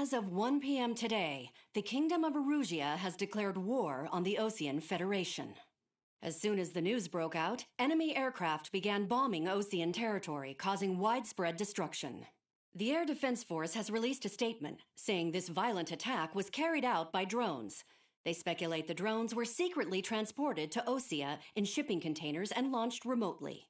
As of 1 p.m. today, the Kingdom of Erusia has declared war on the Osean Federation. As soon as the news broke out, enemy aircraft began bombing Osean territory, causing widespread destruction. The Air Defense Force has released a statement saying this violent attack was carried out by drones. They speculate the drones were secretly transported to Osea in shipping containers and launched remotely.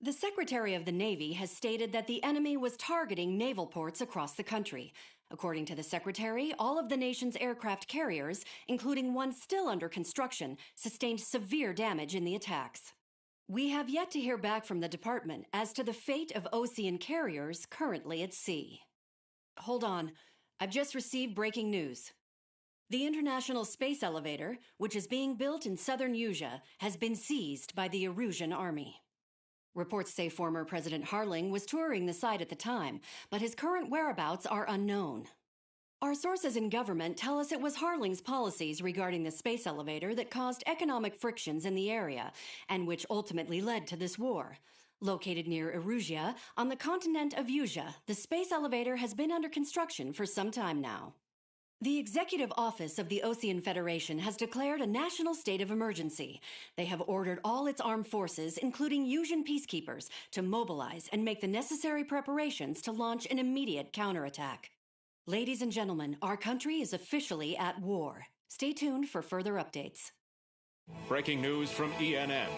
The Secretary of the Navy has stated that the enemy was targeting naval ports across the country. According to the Secretary, all of the nation's aircraft carriers, including one still under construction, sustained severe damage in the attacks. We have yet to hear back from the department as to the fate of Osean carriers currently at sea. Hold on, I've just received breaking news. The International Space Elevator, which is being built in southern Usea, has been seized by the Erusian army. Reports say former President Harling was touring the site at the time, but his current whereabouts are unknown. Our sources in government tell us it was Harling's policies regarding the space elevator that caused economic frictions in the area, and which ultimately led to this war. Located near Erusia, on the continent of Usea, the space elevator has been under construction for some time now. The Executive Office of the Osean Federation has declared a national state of emergency. They have ordered all its armed forces, including Usian peacekeepers, to mobilize and make the necessary preparations to launch an immediate counterattack. Ladies and gentlemen, our country is officially at war. Stay tuned for further updates. Breaking news from ENN.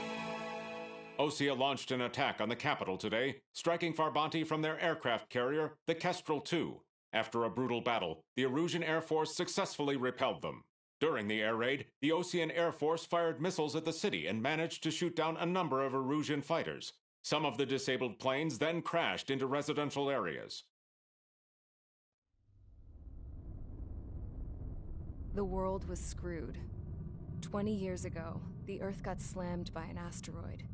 Osea launched an attack on the capital today, striking Farbanti from their aircraft carrier, the Kestrel II. After a brutal battle, the Erusian Air Force successfully repelled them. During the air raid, the Osean Air Force fired missiles at the city and managed to shoot down a number of Erusian fighters. Some of the disabled planes then crashed into residential areas. The world was screwed. 20 years ago, the Earth got slammed by an asteroid.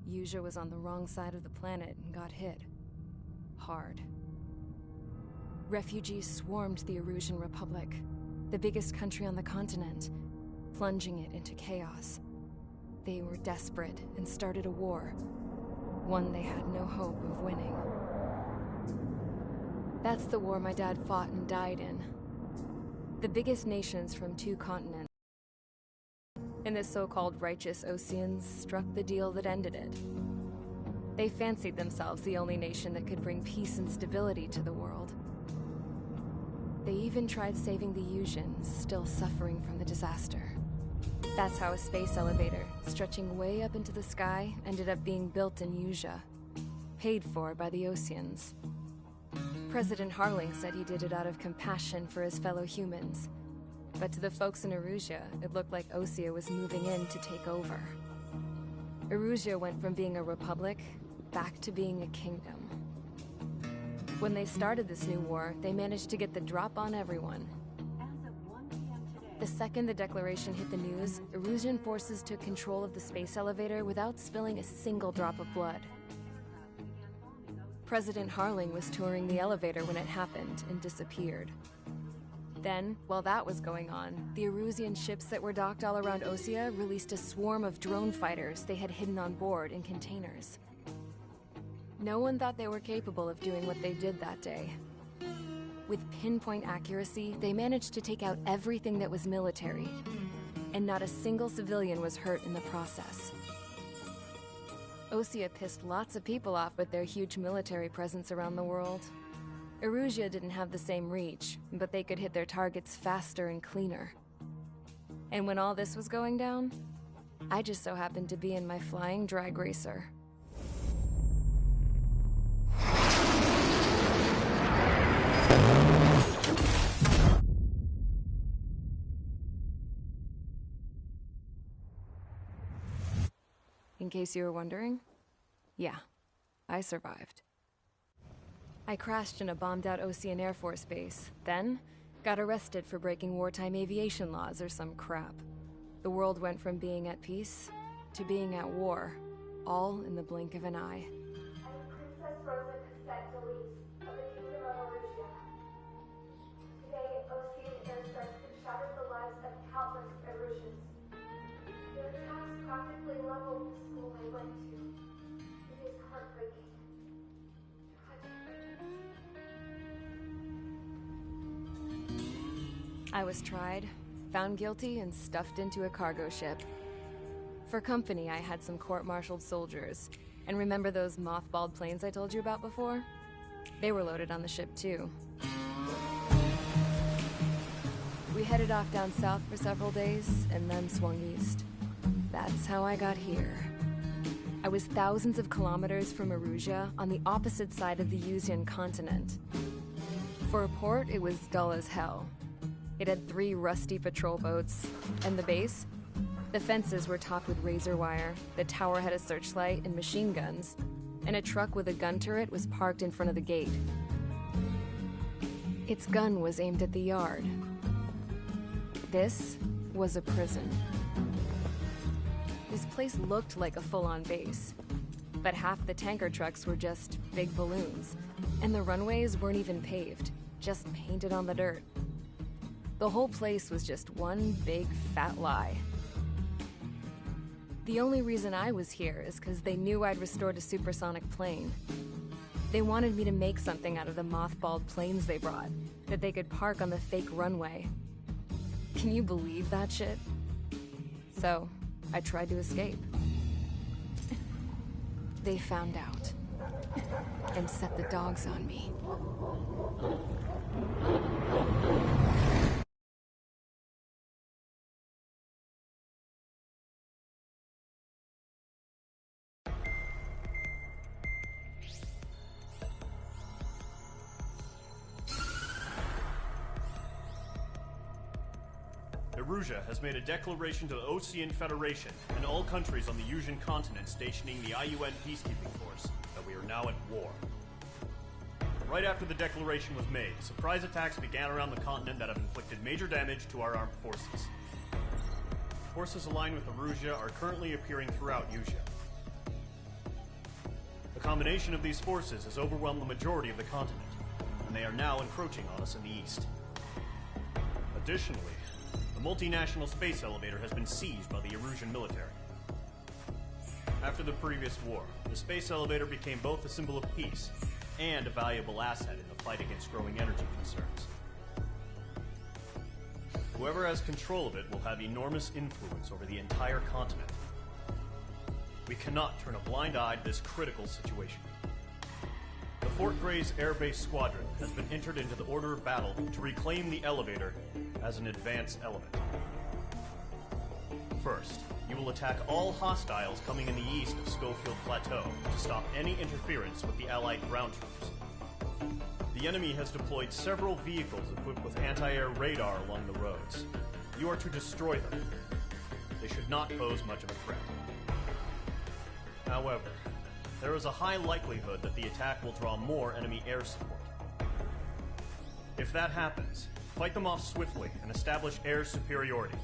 Usea was on the wrong side of the planet and got hit. Hard. Refugees swarmed the Erusian Republic, the biggest country on the continent, plunging it into chaos. They were desperate and started a war, one they had no hope of winning. That's the war my dad fought and died in. The biggest nations from 2 continents and the so-called righteous Oseans struck the deal that ended it. They fancied themselves the only nation that could bring peace and stability to the world. They even tried saving the Usians, still suffering from the disaster. That's how a space elevator, stretching way up into the sky, ended up being built in Usea, paid for by the Oseans. President Harling said he did it out of compassion for his fellow humans. But to the folks in Erusia, it looked like Osea was moving in to take over. Erusia went from being a republic back to being a kingdom. When they started this new war, they managed to get the drop on everyone. The second the declaration hit the news, Erusian forces took control of the space elevator without spilling a single drop of blood. President Harling was touring the elevator when it happened and disappeared. Then, while that was going on, the Erusian ships that were docked all around Osea released a swarm of drone fighters they had hidden on board in containers. No one thought they were capable of doing what they did that day. With pinpoint accuracy, they managed to take out everything that was military, and not a single civilian was hurt in the process. Osea pissed lots of people off with their huge military presence around the world. Erusia didn't have the same reach, but they could hit their targets faster and cleaner. And when all this was going down, I just so happened to be in my flying drag racer. In case you were wondering, yeah, I survived. I crashed in a bombed-out Osean Air Force base, then got arrested for breaking wartime aviation laws or some crap. The world went from being at peace to being at war, all in the blink of an eye. I am Princess Rosa Cassette Delise of the Kingdom of Erusia. Today, Osean airstrikes have shattered the lives of countless Erusians. Their attacks practically leveled the school I went to. It is heartbreaking. Tragic. I was tried, found guilty, and stuffed into a cargo ship. For company, I had some court-martialed soldiers. And remember those mothballed planes I told you about before? They were loaded on the ship, too. We headed off down south for several days, and then swung east. That's how I got here. I was thousands of kilometers from Erusia, on the opposite side of the Yuzian continent. For a port, it was dull as hell. It had 3 rusty patrol boats, and the base? The fences were topped with razor wire, the tower had a searchlight and machine guns, and a truck with a gun turret was parked in front of the gate. Its gun was aimed at the yard. This was a prison. This place looked like a full-on base, but half the tanker trucks were just big balloons, and the runways weren't even paved, just painted on the dirt. The whole place was just one big fat lie. The only reason I was here is because they knew I'd restored a supersonic plane. They wanted me to make something out of the mothballed planes they brought, that they could park on the fake runway. Can you believe that shit? So, I tried to escape. They found out, and set the dogs on me. Erusia has made a declaration to the Ocean Federation and all countries on the Yuzian continent stationing the IUN peacekeeping force that we are now at war. Right after the declaration was made, surprise attacks began around the continent that have inflicted major damage to our armed forces. Forces aligned with Erusia are currently appearing throughout Yusia. The combination of these forces has overwhelmed the majority of the continent, and they are now encroaching on us in the east. Additionally, the multinational space elevator has been seized by the Erusian military. After the previous war, the space elevator became both a symbol of peace and a valuable asset in the fight against growing energy concerns. Whoever has control of it will have enormous influence over the entire continent. We cannot turn a blind eye to this critical situation. The Fort Gray's Air Base Squadron has been entered into the order of battle to reclaim the elevator as an advance element. First, you will attack all hostiles coming in the east of Schofield Plateau to stop any interference with the Allied ground troops. The enemy has deployed several vehicles equipped with anti-air radar along the roads. You are to destroy them. They should not pose much of a threat. However, there is a high likelihood that the attack will draw more enemy air support. If that happens, fight them off swiftly and establish air superiority.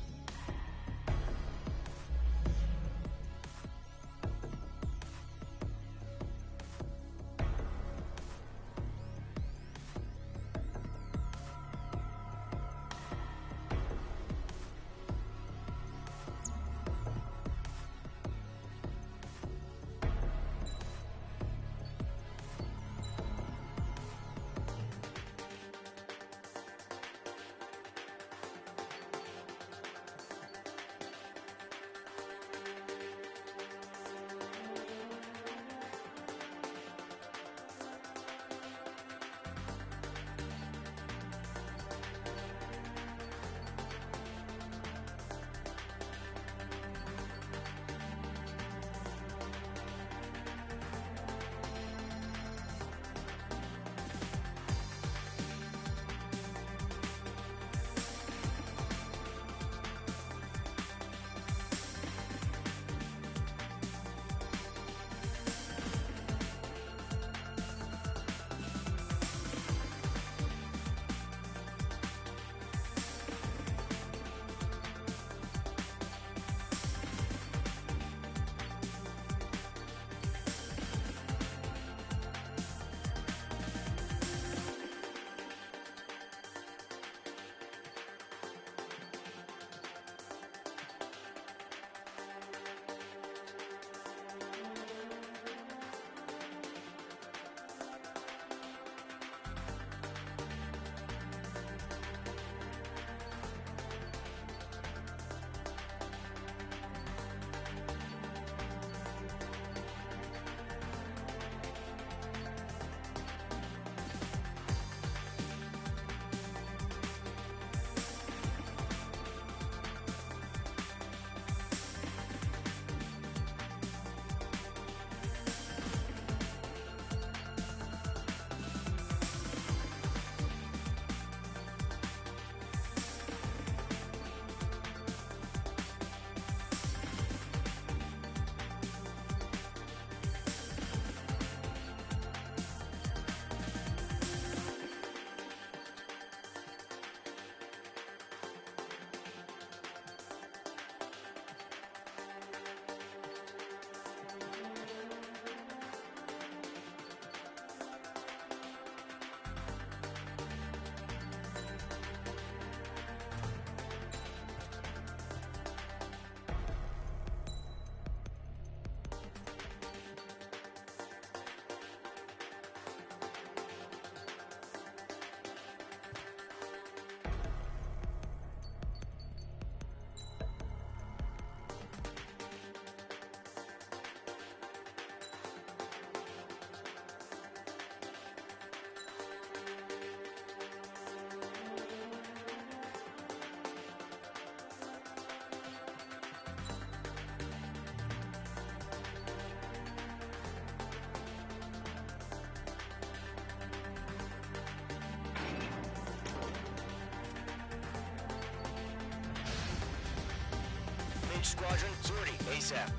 Engage squadron. Sortie, ASAP.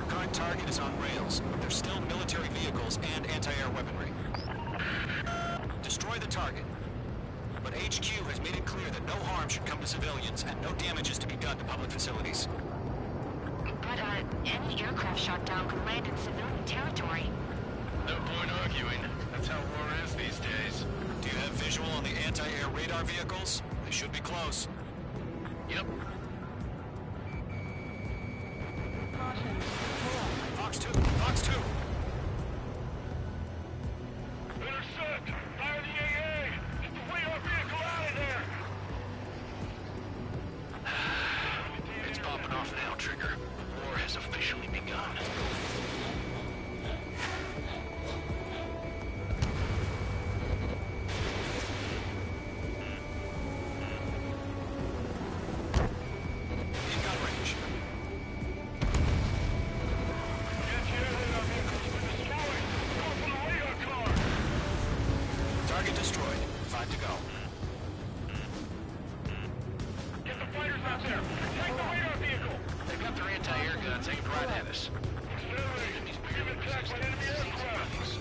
Current target is on rails, but there's still military vehicles and anti-air weaponry. Destroy the target. But HQ has made it clear that no harm should come to civilians and no damage is to be done to public facilities. But, any aircraft shot down could land in civilian territory. No point arguing. That's how war is these days. Do you have visual on the anti-air radar vehicles? They should be close. Yep. Fox 2! Fox 2! Intercept! Fire the AA! Get the radar vehicle out of there! It's popping off now, Trigger. War has officially begun. In gun range. Target destroyed. 5 to go. Get the fighters out there! Take the radar vehicle! They've got their anti-air guns aimed right at us. Accelerate! We've been attacked by enemy aircraft!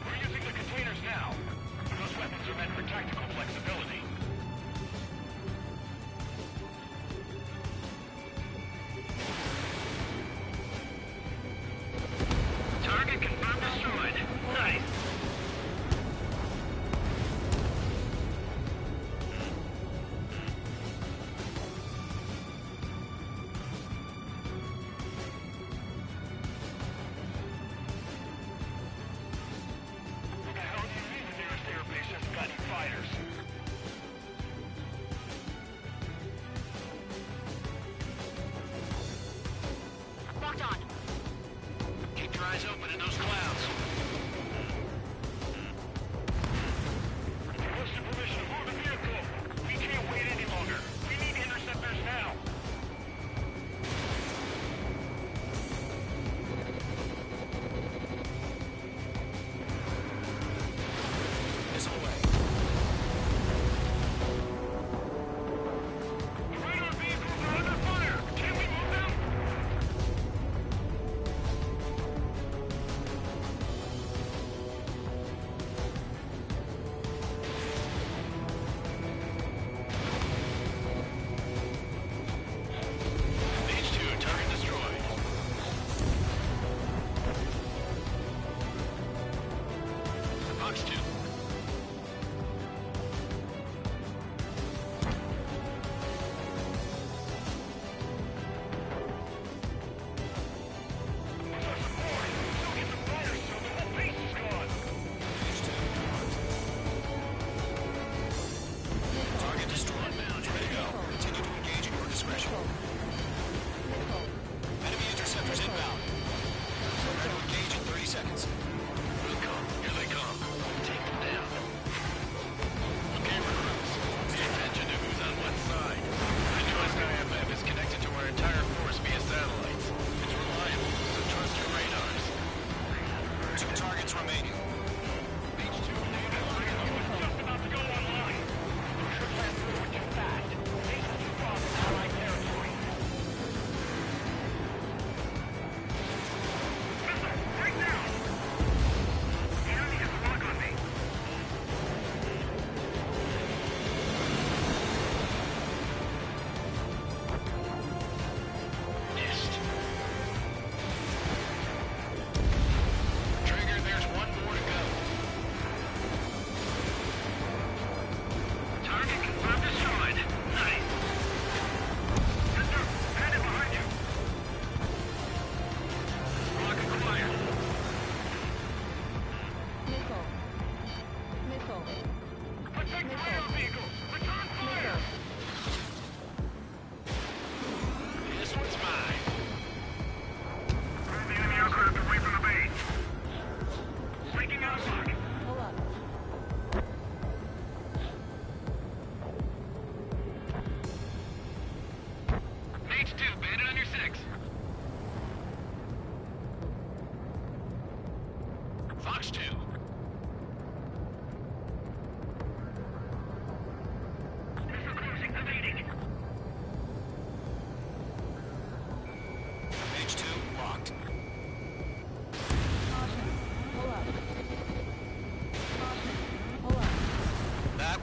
We're using the containers now. Those weapons are meant for tactical flexibility. Target confirmed destroyed. Nice.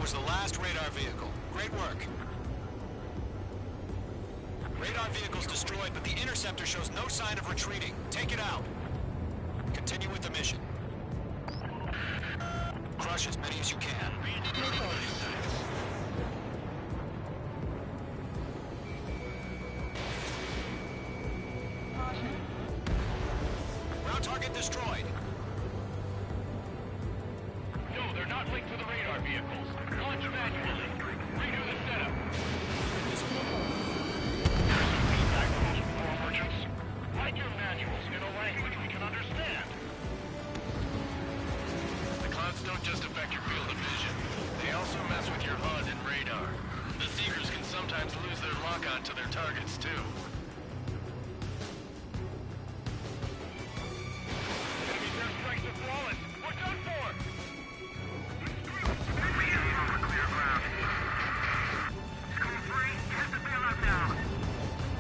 was the last radar vehicle. Great work. Radar vehicle's destroyed, but the interceptor shows no sign of retreating. Take it out. Continue with the mission. Crush as many as you can. Ground target destroyed. No, they're not linked to the radar vehicles. Launch manually. Redo the setup. Feedback from those war merchants. Write your manuals in a language we can understand. The clouds don't just affect your field of vision. They also mess with your HUD and radar. The Seekers can sometimes lose their lock-on to their targets, too. Enemy airstrikes are flawless. We're done for!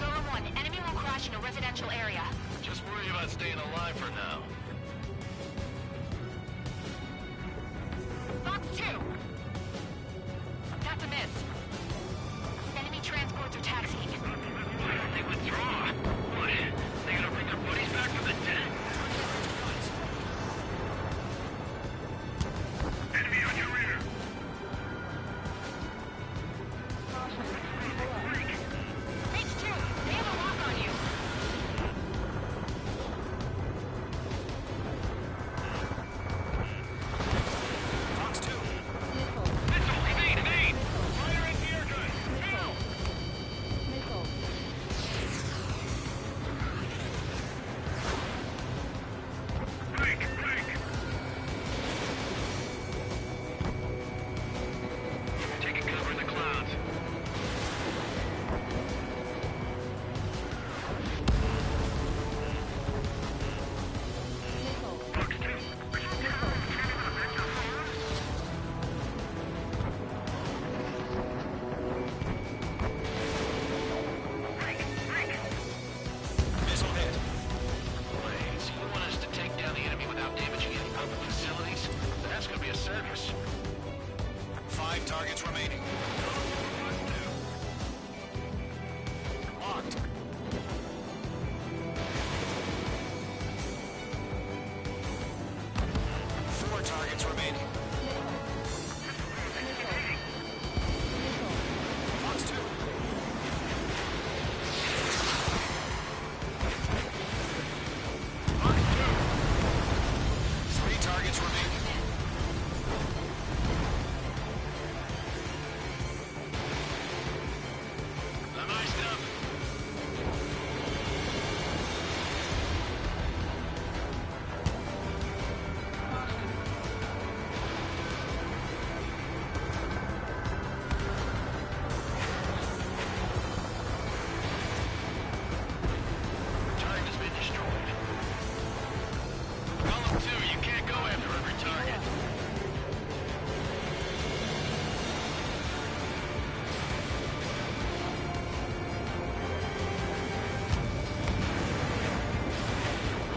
Golem 1, enemy will crash in a residential area. Just worry about staying alive for now. Fox 2! That's a miss. Enemy transports are taxiing. Why don't they withdraw? What? They gonna bring their buddies back from the dead? Enemy on your rear! H2, they have a lock on you. Fox 2. Missile! Evade! Fire anti-air gun! Now! Break! Taking cover in the clouds. Fox 2. Missile hit. Wait, so you want us to take down the enemy without damaging any public facilities? That's gonna be a circus. 5 targets remaining. Locked. Four targets remaining. Fox 2. Fox 3 targets remaining.2. I'm iced up. Target has been destroyed. Golem 2, you can't go after every target.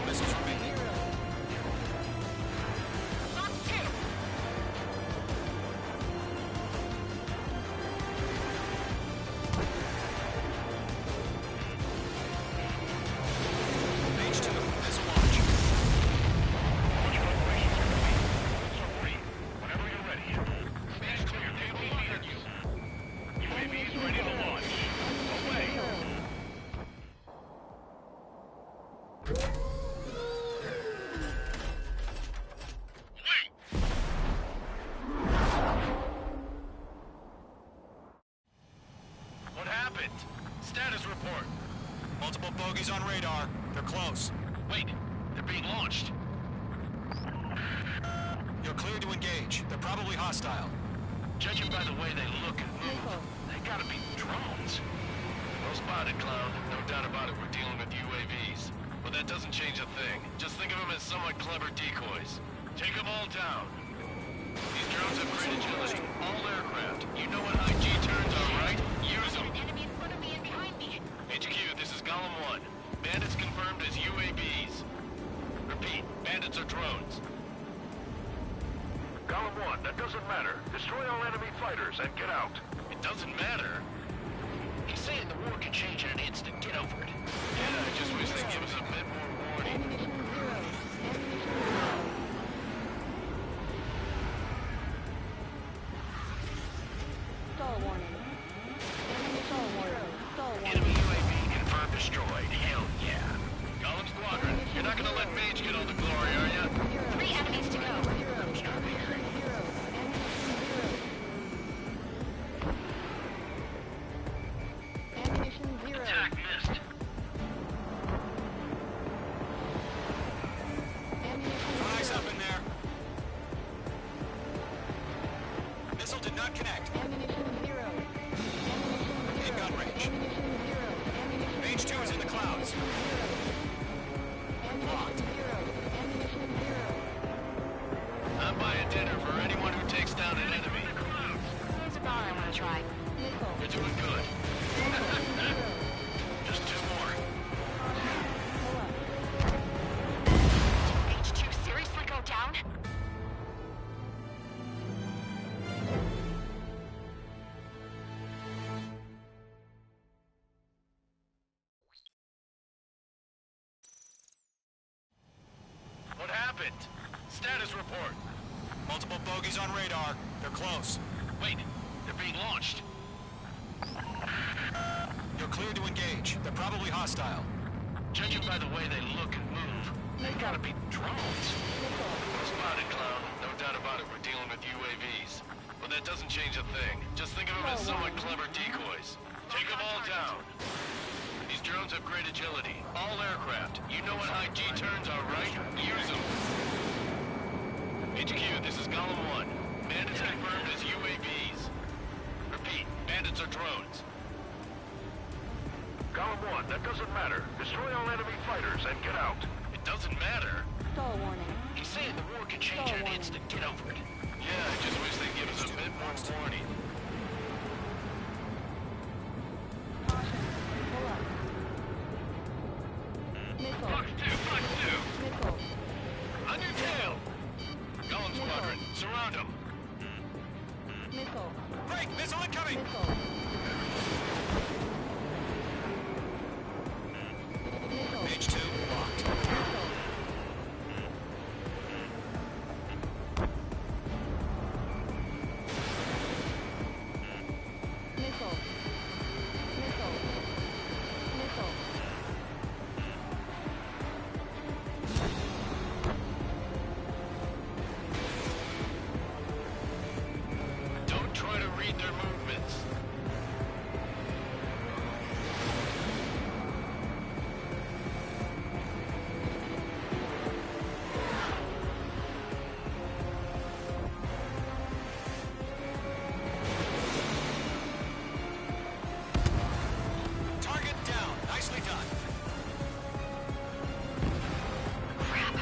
Missiles remaining. Fox 2! H2. Missile launch. Launch preparations are complete. So free. Whenever you're ready. Stage clear. Table near you. UAVs ready to launch. Away. What happened? Status report. Multiple bogies on radar. They're close. Wait, they're being launched. You're cleared to engage. They're probably hostile. Judging by the way they look and move, they gotta be drones. Well spotted, Clown. No doubt about it, we're dealing with UAVs. But that doesn't change a thing. Just think of them as somewhat clever decoys. Take them all down. These drones have great agility. All aircraft. You know what high G turns are, right? Use them. An enemy in front of me and behind me. HQ, this is Golem 1. Bandits confirmed as UAVs. Repeat, bandits are drones. Golem 1, that doesn't matter. Destroy all enemy fighters and get out. It doesn't matter. He's saying the war could change in an instant. Get over it. Yeah, I just wish they'd give us a bit more warning. Enemy UAV confirmed destroyed. Hell yeah. Golem Squadron, you're not gonna let Mage get all the glory, are ya? 3 enemies to go. Stop here. Attack missed. Eyes up in there. Missile did not connect. In gun range. Mage 2 is in the clouds. Locked. I'm buying dinner for anyone who takes down an enemy. There's a bar I want to try. You're doing good. Just 2 more. H2 seriously go down? What happened? Status report. Multiple bogies on radar. They're close. Wait, they're being launched. You're cleared to engage. They're probably hostile. Judging by the way they look and move, they gotta be drones. Spotted, clown. No doubt about it, we're dealing with UAVs. But that doesn't change a thing. Just think of them as somewhat clever decoys. Take them all down. These drones have great agility. All aircraft. You know what high G turns are, right? Use them. HQ, this is Golem 1. Bandits confirmed as UAVs. Repeat, bandits are drones. Golem 1, that doesn't matter. Destroy all enemy fighters and get out. It doesn't matter? He's saying the war could change in an instant. Get over it. Yeah, I just wish they'd give us a bit more warning. Fox 2, Fox 2! On your tail! Golem Squadron, surround them! Break! Missile incoming! Page 2, locked. Don't try to read their movements. Target down. Nicely done. Crap. The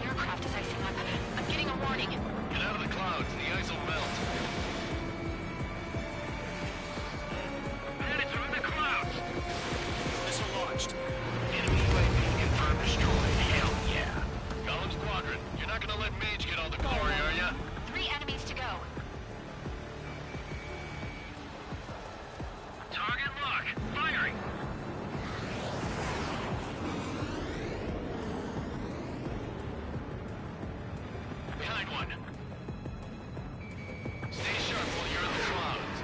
aircraft is icing up. I'm getting a warning. Get out of the clouds, the ice will melt. Bandits are in the clouds! Missile launched. Enemy UAV confirmed destroyed. Hell yeah. Golem Squadron, you're not gonna let Mage get all the glory, are ya? 3 enemies to go. Target lock. Firing. Behind one. Stay sharp while you're in the clouds.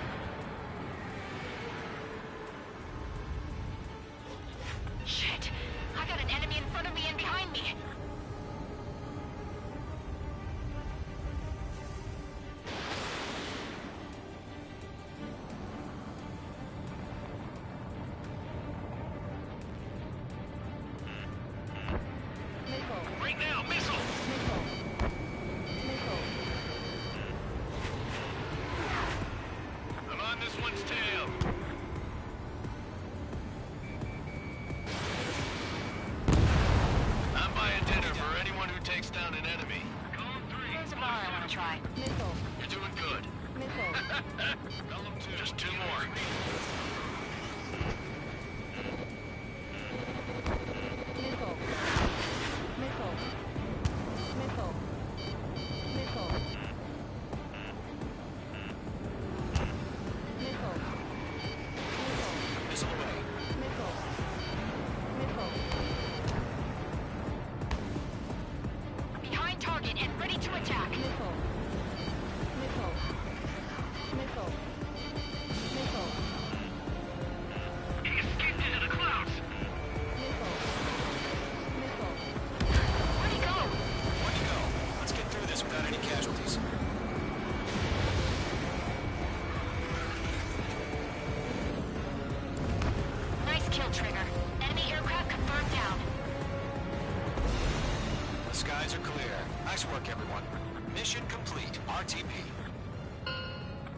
Shit. I got an enemy in front of me and behind me. Right now, missile! I'm on this one's tail. I'm buying dinner for anyone who takes down an enemy. There's a bar I want to try. You're doing good. Golem 2. Just 2 more. skies are clear. Nice work, everyone. Mission complete. RTP.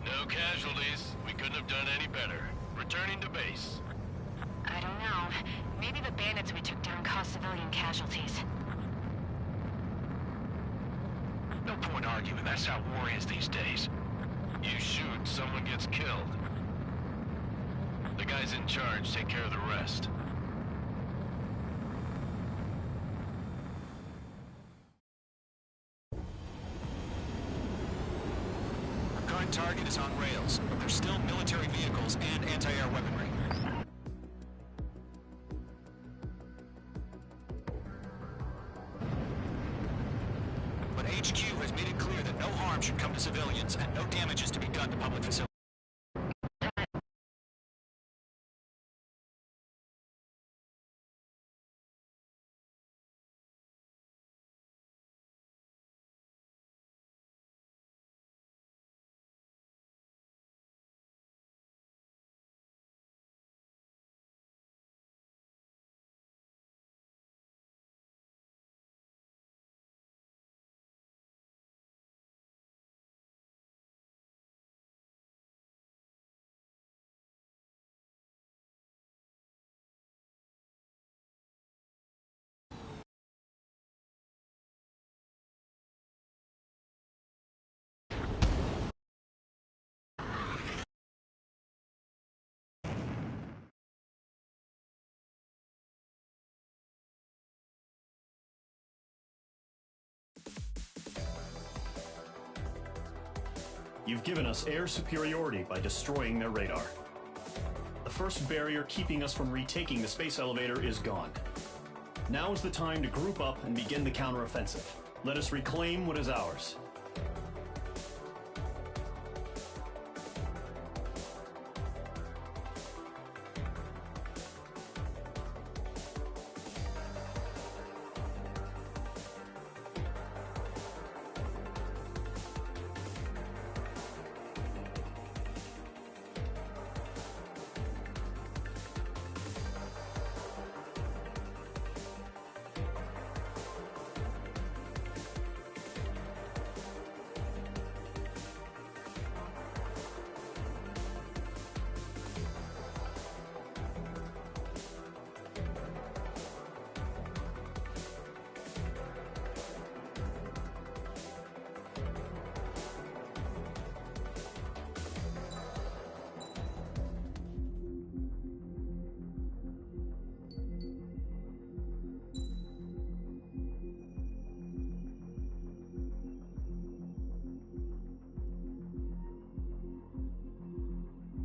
No casualties. We couldn't have done any better. Returning to base. I don't know. Maybe the bandits we took down caused civilian casualties. No point arguing. That's how war is these days. You shoot, someone gets killed. The guys in charge take care of the rest. Our current target is on rails, but there's still military vehicles and anti-air weaponry. But HQ has made it clear that no harm should come to civilians and no damage is to be done to public facilities. You've given us air superiority by destroying their radar. The first barrier keeping us from retaking the space elevator is gone. Now is the time to group up and begin the counteroffensive. Let us reclaim what is ours.